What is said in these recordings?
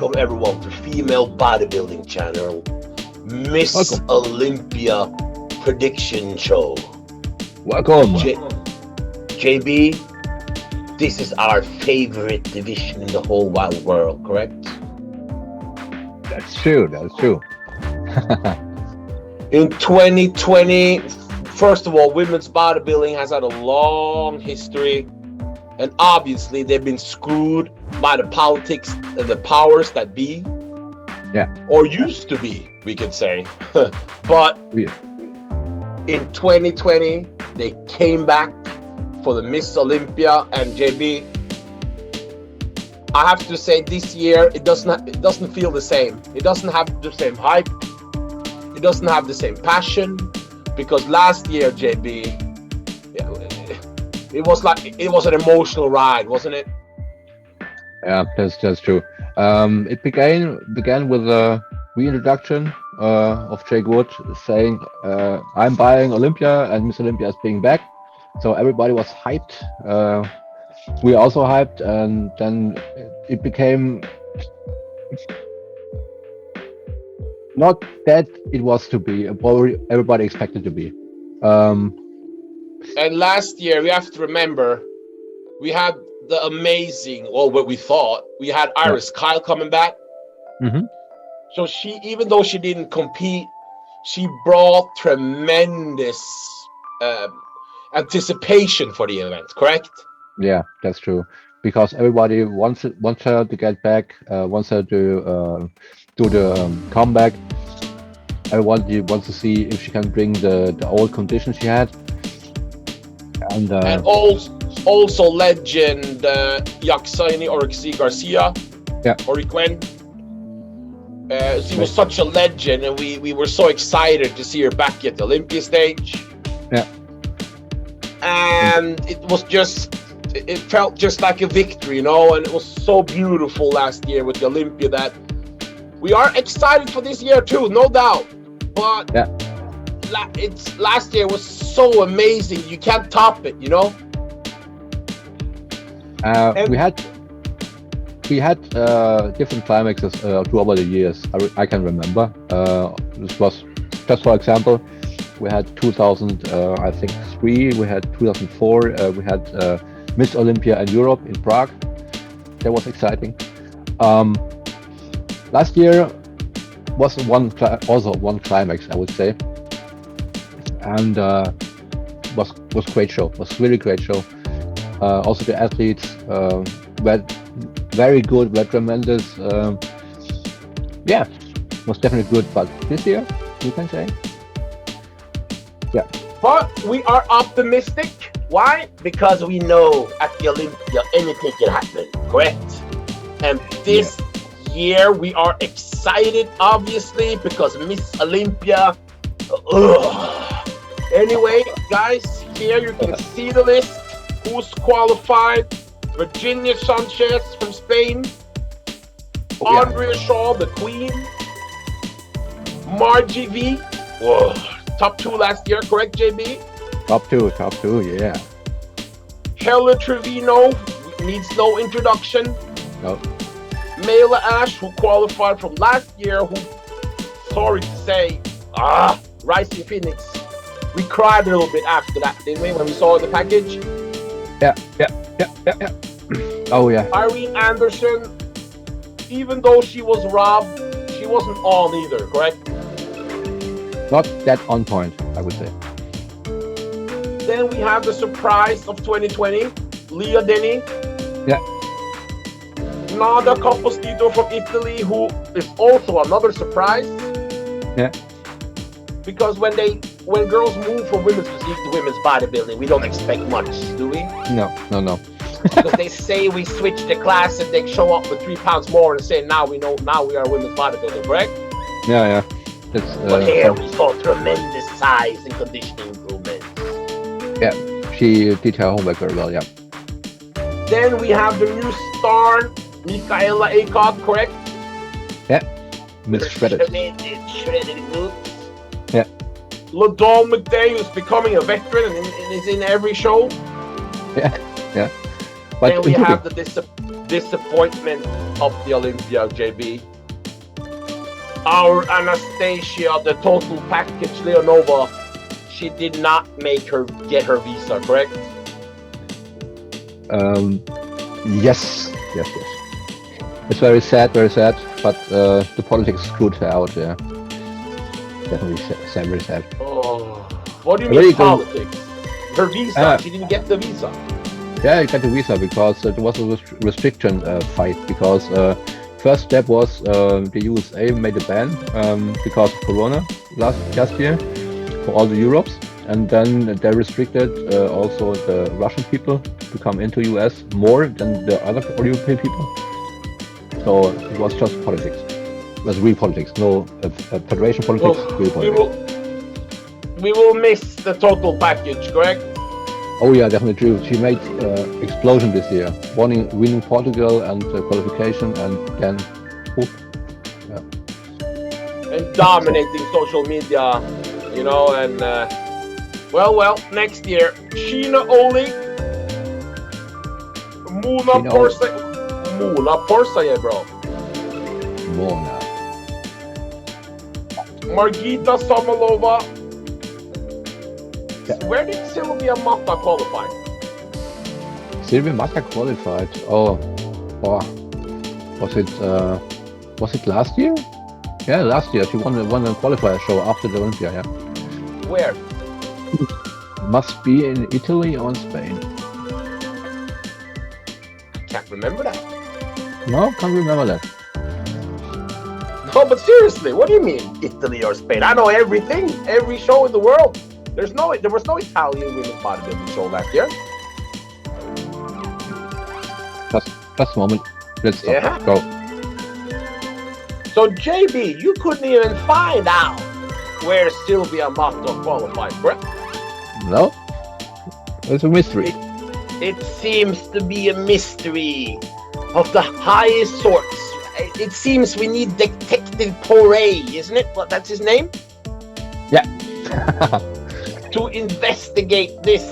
welcome everyone to Female Bodybuilding Channel, Miss Olympia Prediction Show. Welcome. JB, this is our favorite division in the whole wide world, correct? That's true. In 2020, first of all, women's bodybuilding has had a long history, and obviously they've been screwed by the politics and the powers that be. Yeah. Or used to be, we could say. But in 2020, they came back for the Miss Olympia, and JB, I have to say this year it doesn't feel the same. It doesn't have the same hype. It doesn't have the same passion, because last year, JB, it was an emotional ride, wasn't it? Yeah, that's true. It began with a reintroduction of Jake Wood saying, "I'm buying Olympia and Miss Olympia is being back." So everybody was hyped. We also hyped, and then it became not that it was to be. Everybody expected to be. And last year, we have to remember, we had the amazing, what we thought, we had Iris Kyle coming back. Mm-hmm. So she, even though she didn't compete, she brought tremendous anticipation for the event, correct? Yeah, that's true. Because everybody wants her to get back, wants her to do the comeback. Everybody wants to see if she can bring the old condition she had. And also legend Yaxini Orixi Garcia. Yeah. Oriquen. She was such a legend, and we were so excited to see her back at the Olympia stage. Yeah. And it felt just like a victory, and it was so beautiful last year with the Olympia that we are excited for this year too, no doubt. But last year was so amazing, you can't top it, We had different climaxes throughout the years. I can remember. This was just for example, we had 2003, we had 2004, we had Miss Olympia in Europe in Prague. That was exciting. Last year was also one climax, I would say, and was great show. Was really great show. Also the athletes were very good, were tremendous. Was definitely good. But this year, you can say, But we are optimistic. Why? Because we know at the Olympia anything can happen, correct? And this year we are excited, obviously, because Miss Olympia. Anyway, guys, here you can see the list. Who's qualified? Virginia Sanchez from Spain. Andrea Shaw, the Queen. Margie V. Whoa. Top 2 last year, correct, JB? Top two, yeah. Helle Trevino needs no introduction. No. MayLa Ash, who qualified from last year, who, sorry to say, Rising Phoenix. We cried a little bit after that, didn't we, when we saw the package? Yeah. Oh yeah. Irene Andersen, even though she was robbed, she wasn't on either, correct? Not that on point, I would say. Then we have the surprise of 2020, Leah Dennie. Yeah. Nadia Capostosto from Italy, who is also another surprise. Yeah. Because when girls move from women's physique to women's bodybuilding, we don't expect much, do we? No. Because they say we switch the class and they show up with 3 pounds more and say now we are women's bodybuilding, correct? Yeah. But here we saw tremendous size and conditioning improvements. Yeah, she did her homework very well, yeah. Then we have the new star, Michaela Aycock, correct? Yeah, Miss Shredded. Shredded moves. Yeah. LaDawn McDay, who's becoming a veteran and is in every show. Yeah. But then we have disappointment of the Olympia, JB. Our Anastasia, the total package, Leonova, she did not make her get her visa, correct? Yes. It's very sad, but the politics screwed her out, yeah. Definitely sad, very sad. Oh, what do you mean politics? Her visa, she didn't get the visa. Yeah, I got the visa because it was a restriction fight, because first step was the USA made a ban because of Corona last year for all the Europes, and then they restricted also the Russian people to come into US more than the other European people. So it was just politics. It was real politics, no federation politics, real politics. We will miss the total package, correct? Oh yeah, definitely true. She made explosion this year, winning Portugal and qualification, and then and dominating social media, you know. And well, next year, Sheena Ohlig, Poursaleh, bro. Mona. Margita, Zamolova. Yeah. Where did Silvia Matta qualify? Silvia Matta qualified. Oh, was it last year? Yeah, last year she won a qualifier show after the Olympia. Yeah. Where? Must be in Italy or in Spain. Can't remember that. No, can't remember that. No, but seriously, what do you mean Italy or Spain? I know everything, every show in the world. There was no Italian women's bodybuilding show last year. Just a moment. Let's stop. Yeah. Go. So JB, you couldn't even find out where Silvia Matta qualified, correct? No. It's a mystery. It seems to be a mystery of the highest sorts. It seems we need Detective Poursaleh, isn't it? What, that's his name? Yeah. To investigate this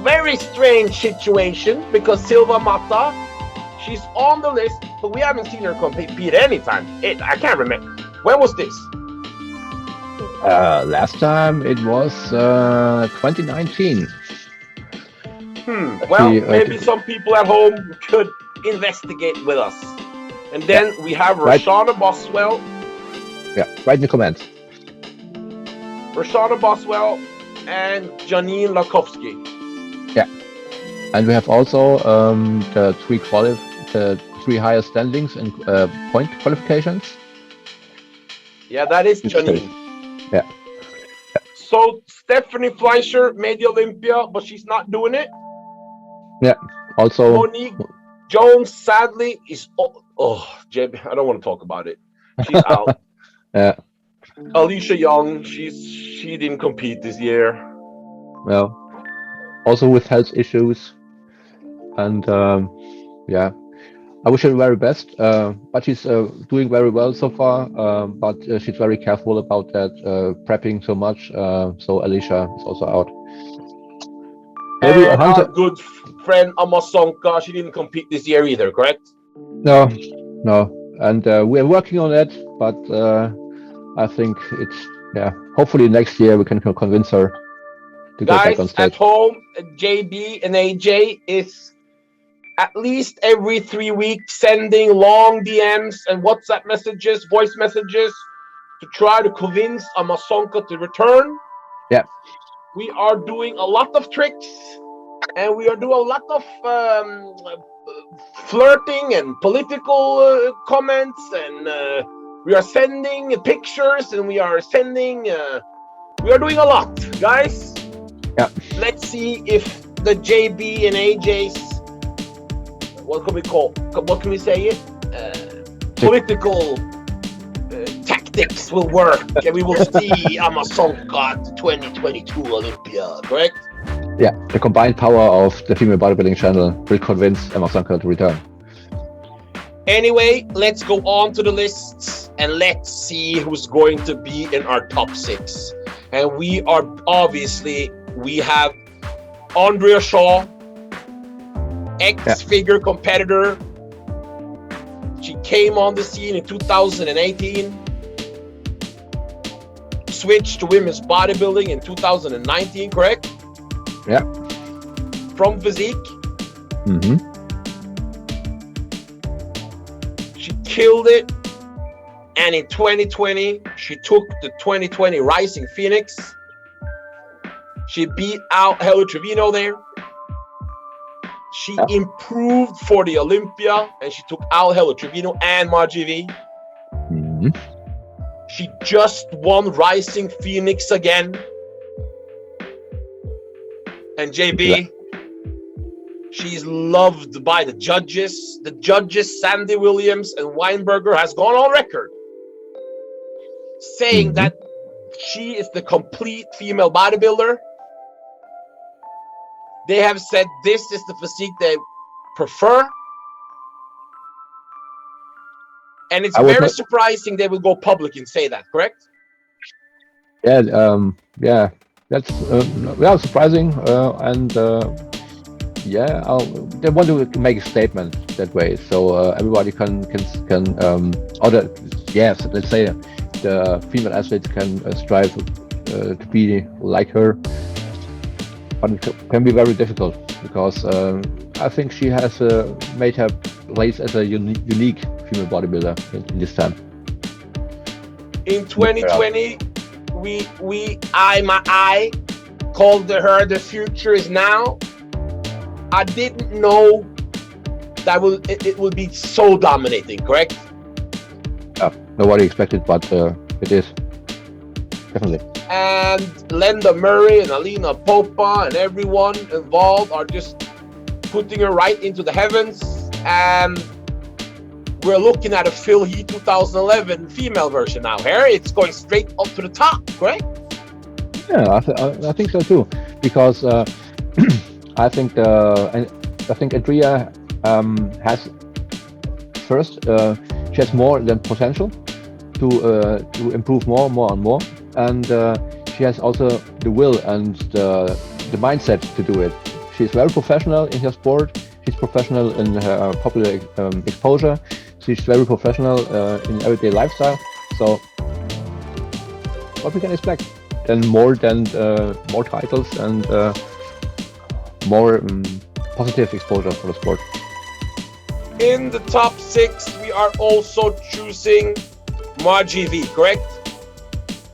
very strange situation, because Silvia Matta, she's on the list, but we haven't seen her compete anytime. I can't remember. When was this? Last time it was 2019. Well, maybe some people at home could investigate with us. And then we have Reshanna Boswell. Yeah, write in the comments. Reshanna Boswell and Janeen Lankowski. Yeah. And we have also the three highest standings in point qualifications. Yeah, that is Janeen. Yeah. So Stephanie Fleischer made the Olympia, but she's not doing it. Yeah. Also Monique Jones, sadly, is JB, I don't want to talk about it. She's out. Yeah. Alicia Young, she didn't compete this year. Well, also with health issues, and yeah, I wish her the very best. But she's doing very well so far. But she's very careful about that, prepping so much. So Alicia is also out. Maybe our good friend Amasonka, she didn't compete this year either, correct? No, and we're working on that, but I think it's hopefully next year we can convince her to go back on stage. Guys at home, JB and AJ is at least every 3 weeks sending long DMs and WhatsApp messages, voice messages to try to convince Amasonka to return. Yeah. We are doing a lot of tricks, and we are doing a lot of flirting and political comments, and we are sending pictures, and we are doing a lot, guys. Yeah. Let's see if the JB and AJ's, what can we say it? Political tactics will work, and we will see Amasonka at the 2022 Olympia, correct? Yeah, the combined power of the female bodybuilding channel will convince Amasonka to return. Anyway, let's go on to the lists and let's see who's going to be in our top 6. And we have Andrea Shaw ex-figure competitor. She came on the scene in 2018. Switched to women's bodybuilding in 2019, correct? Yeah. From physique. Mm-hmm. She killed it. And in 2020, she took the 2020 Rising Phoenix. She beat out Helle Trevino there. She improved for the Olympia, and she took out Helle Trevino and Margie V. Mm-hmm. She just won Rising Phoenix again. And JB, she's loved by the judges. The judges, Sandy Williams and Weinberger, has gone on record saying that she is the complete female bodybuilder. They have said this is the physique they prefer. And it's very surprising they will go public and say that, correct? Yeah, that's surprising, and they want to make a statement that way, so everybody can let's say the female athletes can strive to be like her, but it can be very difficult because I think she has made her place as a unique female bodybuilder in this time. In 2020, I called her the future is now. I didn't know that it will be so dominating, correct? Nobody expected, but it is definitely. And Linda Murray and Alina Popa and everyone involved are just putting her right into the heavens, and we're looking at a Phil He 2011 female version now. Here, it's going straight up to the top, correct? Yeah, I think so too, because I think Andrea has first she has more than potential to improve more and more, and she has also the will and the mindset to do it. She's very professional in her sport. She's professional in her popular exposure. She's very professional in everyday lifestyle. So, what we can expect? Then more titles and more positive exposure for the sport. In the top 6, we are also choosing Margie V, correct?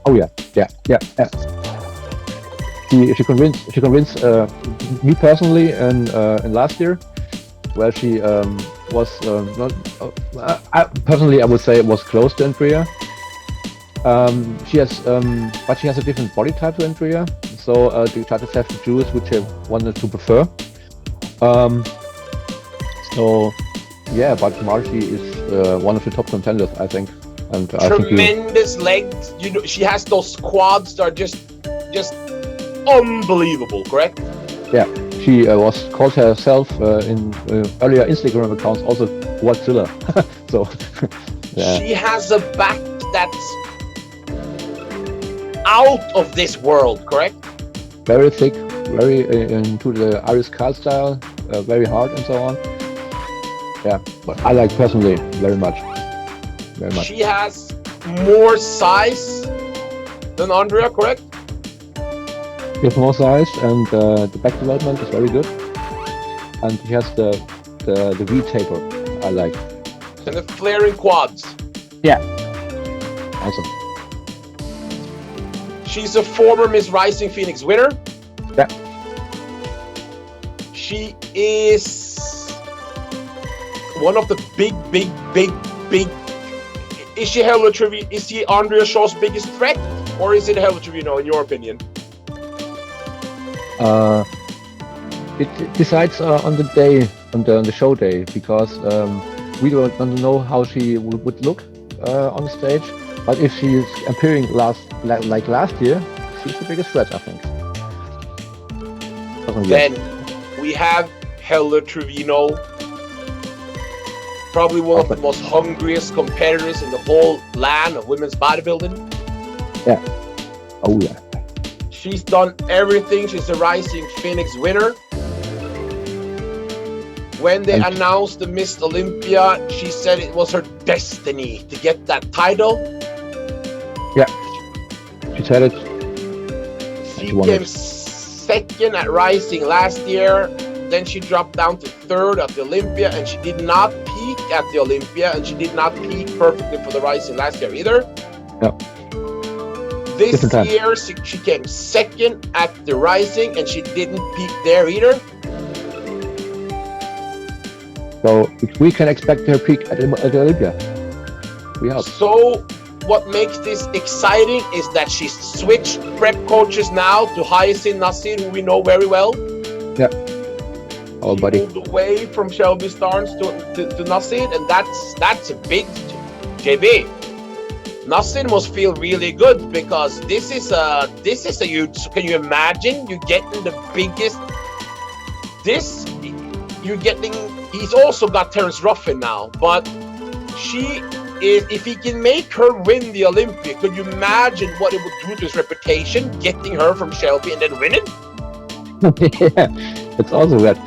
Oh yeah. She convinced me personally in last year, where she was not. Personally, I would say it was close to Andrea. She has a different body type to Andrea, so the judges have to choose which they wanted to prefer. But Margie is one of the top contenders, I think. And tremendous legs. You know, she has those quads that are just unbelievable, correct? Yeah, she was called herself in earlier Instagram accounts also Poursaleh. So yeah. She has a back that's out of this world, correct? Very thick, very into the Irish Carl style, very hard and so on. Yeah, but I like personally very much. She has more size than Andrea, correct? She has more size, and the back development is very good. And she has the V taper, I like. And the flaring quads. Yeah. Awesome. She's a former Miss Rising Phoenix winner. Yeah. She is one of the big. Is she Helle Trevino? Is she Andrea Shaw's biggest threat, or is it Helle Trevino, in your opinion? It decides on the day, on the show day, because we don't know how she would look on the stage. But if she is appearing like last year, she's the biggest threat, I think. Then we have Helle Trevino, probably one of the most hungriest competitors in the whole land of women's bodybuilding. Yeah. Oh yeah. She's done everything. She's a Rising Phoenix winner. When they announced the Miss Olympia, she said it was her destiny to get that title. Yeah, she said it. She came second at Rising last year. Then she dropped down to third at the Olympia, and she did not peak at the Olympia, and she did not peak perfectly for the Rising last year either. No. This year, she came second at the Rising, and she didn't peak there either. So we can expect her peak at the Olympia. We hope. So what makes this exciting is that she switched prep coaches now to Hyacinth Nasir, who we know very well. Yeah. Oh, buddy. Moved away from Shelby Starnes to Nasir, and that's a big JB. Nasir must feel really good because this is a huge. Can you imagine you getting the biggest? You're getting. He's also got Terence Ruffin now, but if he can make her win the Olympia, could you imagine what it would do to his reputation, getting her from Shelby and then winning? Yeah, it's also that.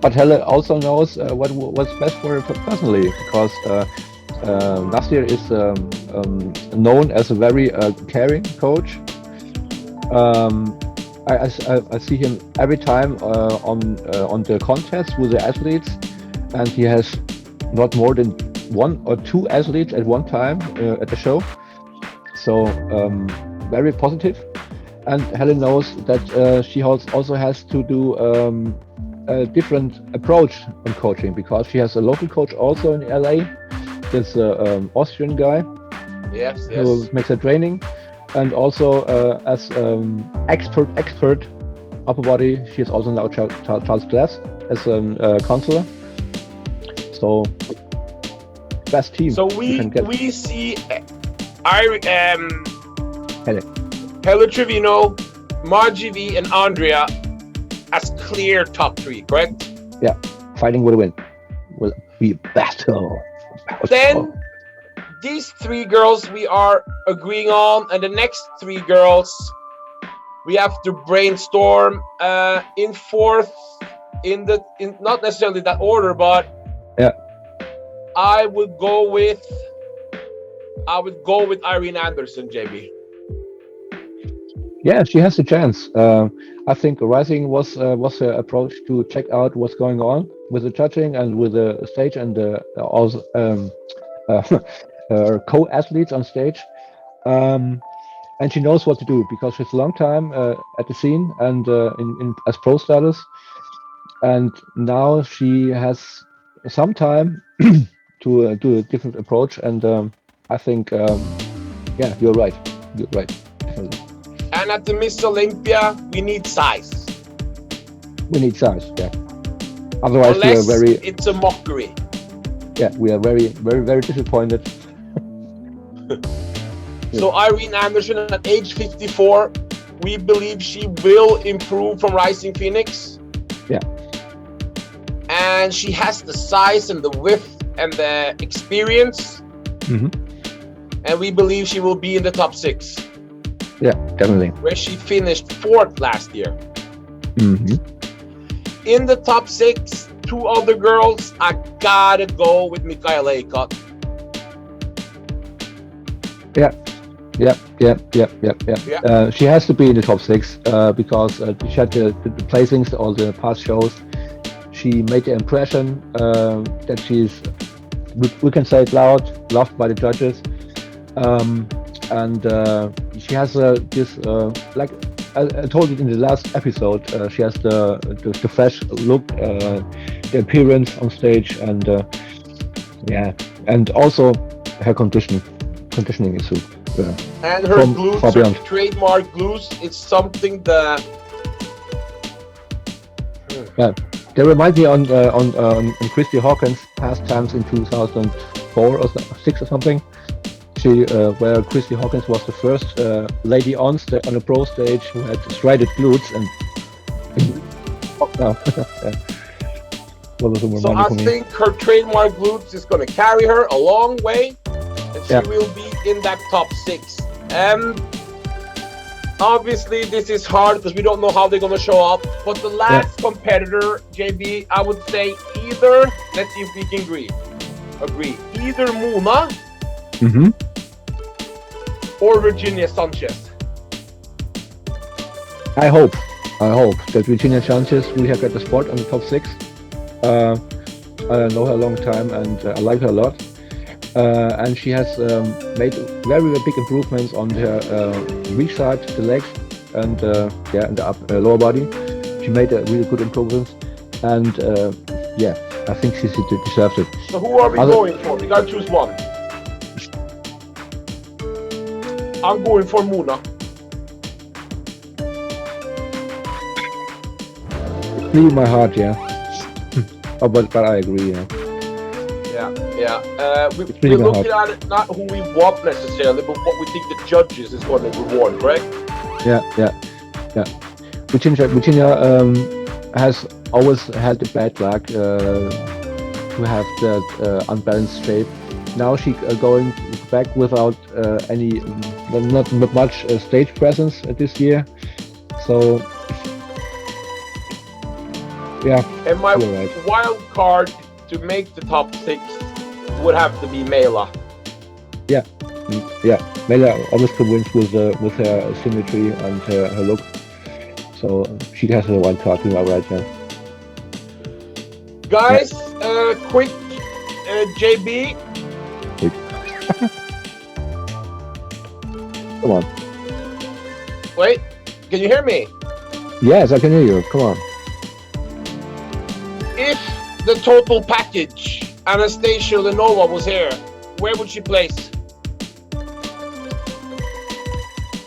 But Helle also knows what's best for her personally, because Nasir is known as a very caring coach. I see him every time on the contest with the athletes, and he has not more than 1 or 2 athletes at one time at the show. So very positive. And Helen knows that she also has to do a different approach in coaching, because she has a local coach also in LA. This Austrian guy. Yes. Who makes her training. And also as expert upper body, she is also now Charles Glass as a counselor. So best team. So we see Helle Trevino, Margie V, and Andrea as clear top 3, correct? Yeah, fighting will win. Will be battle. Then these 3 girls we are agreeing on, and the next 3 girls we have to brainstorm in fourth, in not necessarily that order, but yeah, I would go with Irene Andersen, JB. Yeah, she has a chance. I think Rising was her approach to check out what's going on with the judging and with the stage and also co-athletes on stage. And she knows what to do because she's a long time at the scene and in as pro status. And now she has some time to do a different approach. And I think, yeah, you're right. You're right. Definitely. And at the Miss Olympia, we need size. We need size, yeah. Otherwise, unless we are very. It's a mockery. Yeah, we are very, very, very disappointed. So Irene Andersen at age 54, we believe she will improve from Rising Phoenix. Yeah. And she has the size and the width and the experience. Mm-hmm. And we believe she will be in the top 6. Yeah, definitely. Where she finished 4th last year. Mm-hmm. In the top 6, 2 other girls, I gotta go with Michaela Aycock. Yeah. She has to be in the top 6 because she had the placings, all the past shows. She made the impression that she's, we can say it loud, loved by the judges. And she has this, like I told it in the last episode, she has the fresh look, the appearance on stage, and yeah, and also her conditioning is super. And her glutes, her trademark glutes, it's something that. Yeah, they remind me on Christy Hawkins' past times in 2004 or 6 or something. She, where Christy Hawkins was the first lady on a pro stage who had shredded glutes and. So I think her trademark glutes is going to carry her a long way, and she will be in that top 6. Obviously, this is hard because we don't know how they're going to show up. But the last competitor, JB, I would say either, let's see if we can agree. Either Mona or Virginia Sanchez. I hope that Virginia Sanchez will have got the spot on the top 6. I know her a long time and I like her a lot. And she has made very, very big improvements on her reach side, the legs, and and the lower body. She made a really good improvements, and I think she deserves it. So who are we going for? We gotta choose one. I'm going for Mona. It's really my heart, yeah. but I agree, yeah. We're looking at it not who we want necessarily, but what we think the judges is going to reward, correct? Yeah. Virginia has always had the bad luck to have that unbalanced shape. Now she going back without not much stage presence this year. So yeah. And my wild card to make the top 6 would have to be MayLa. Yeah. MayLa always wins with her symmetry and her look. So she has a wild card right now. Guys, quick, JB. Come on. Wait, can you hear me? Yes, I can hear you. Come on. If the total package, Anastasia Leonova was here, where would she place?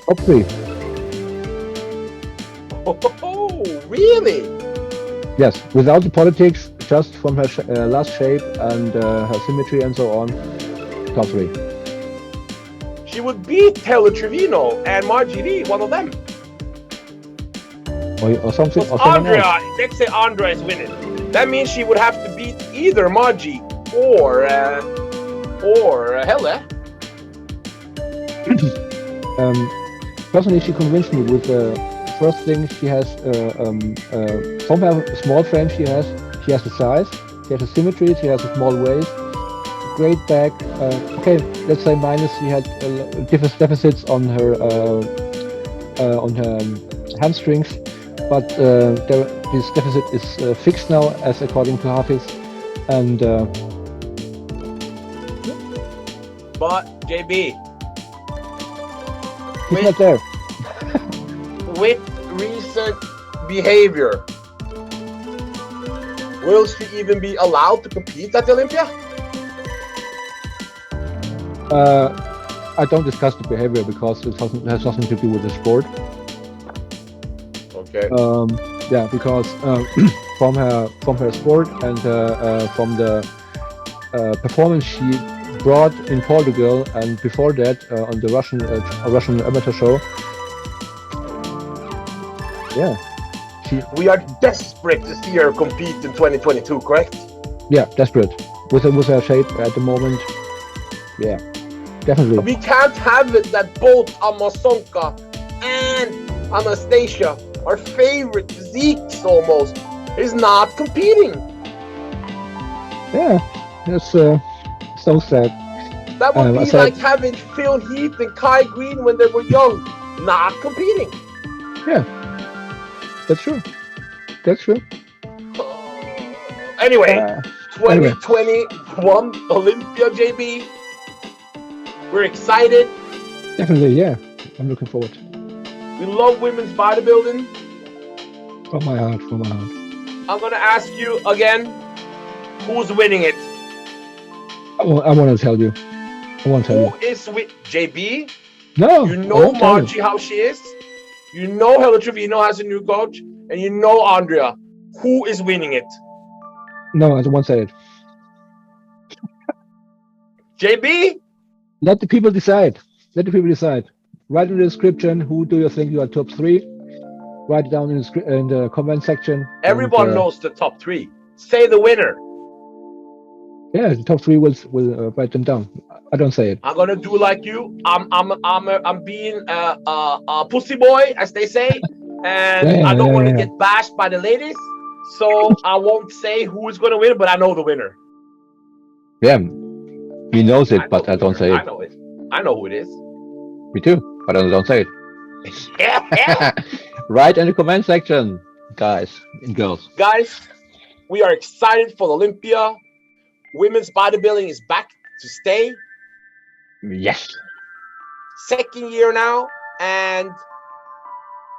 Top 3. Oh, really? Yes, without the politics, just from her last shape and her symmetry and so on, top 3. She would beat Helle Trevino and Margie, one of them. Or something. Or Andrea, let's say Andrea is winning. That means she would have to beat either Margie or Helle. Personally, she convinced me with the first thing. She has from her small frame. She has the size. She has the symmetry. She has a small waist. Great back. Okay, let's say minus. She had different deficits on her hamstrings. But this deficit is fixed now, as according to Hafiz, and but JB, he's not there. With recent behavior, will she even be allowed to compete at the Olympia? I don't discuss the behavior because it has nothing to do with the sport. Okay. Because from her sport and from the performance she brought in Portugal and before that on the Russian amateur show. Yeah. We are desperate to see her compete in 2022, correct? Yeah, desperate. With her shape at the moment. Yeah, definitely. We can't have it that both Amazonka and Anastasia, our favorite physiques almost, is not competing. Yeah, that's so sad. That would be like having Phil Heath and Kai Green when they were young, not competing. Yeah, that's true. That's true. Anyway, 2021 Olympia, JB. We're excited. Definitely, yeah. I'm looking forward. We love women's bodybuilding. From my heart. I'm gonna ask you again, who's winning it? I want to tell you. Who is with JB? No. You know Margie how she is. You know Helle Trevino has a new coach, and you know Andrea. Who is winning it? No, I don't want to say it. JB? Let the people decide. Write in the description who do you think you are top 3. Write it down in the comment section. Everyone knows the top 3. Say the winner. Yeah, the top 3 will write them down. I don't say it. I'm gonna do like you. I'm being a pussy boy, as they say, and I don't want to get bashed by the ladies, so I won't say who is gonna win, but I know the winner. Yeah, he knows it, but I don't say it. I know it. I know who it is. Me too, but I don't say it. Write in the comment section, guys and girls. Guys, we are excited for Olympia. Women's bodybuilding is back to stay. Yes. Second year now, and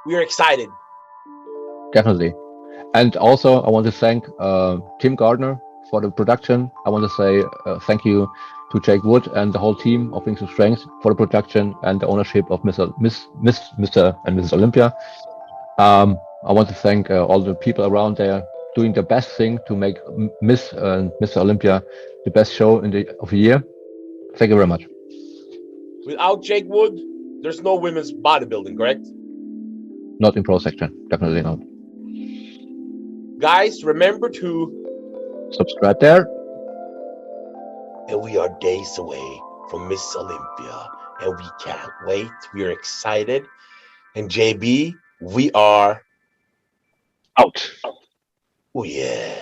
we are excited. Definitely. And also, I want to thank Tim Gardner for the production. I want to say thank you to Jake Wood and the whole team of Wings of Strength for the production and the ownership of Mr. and Mrs. Olympia. I want to thank all the people around there doing the best thing to make Miss and Mr. Olympia the best show of the year. Thank you very much. Without Jake Wood, there's no women's bodybuilding, correct? Not in pro section, definitely not. Guys, remember to subscribe there. And we are days away from Miss Olympia, and we can't wait. We are excited. And JB, we are out. Oh yeah.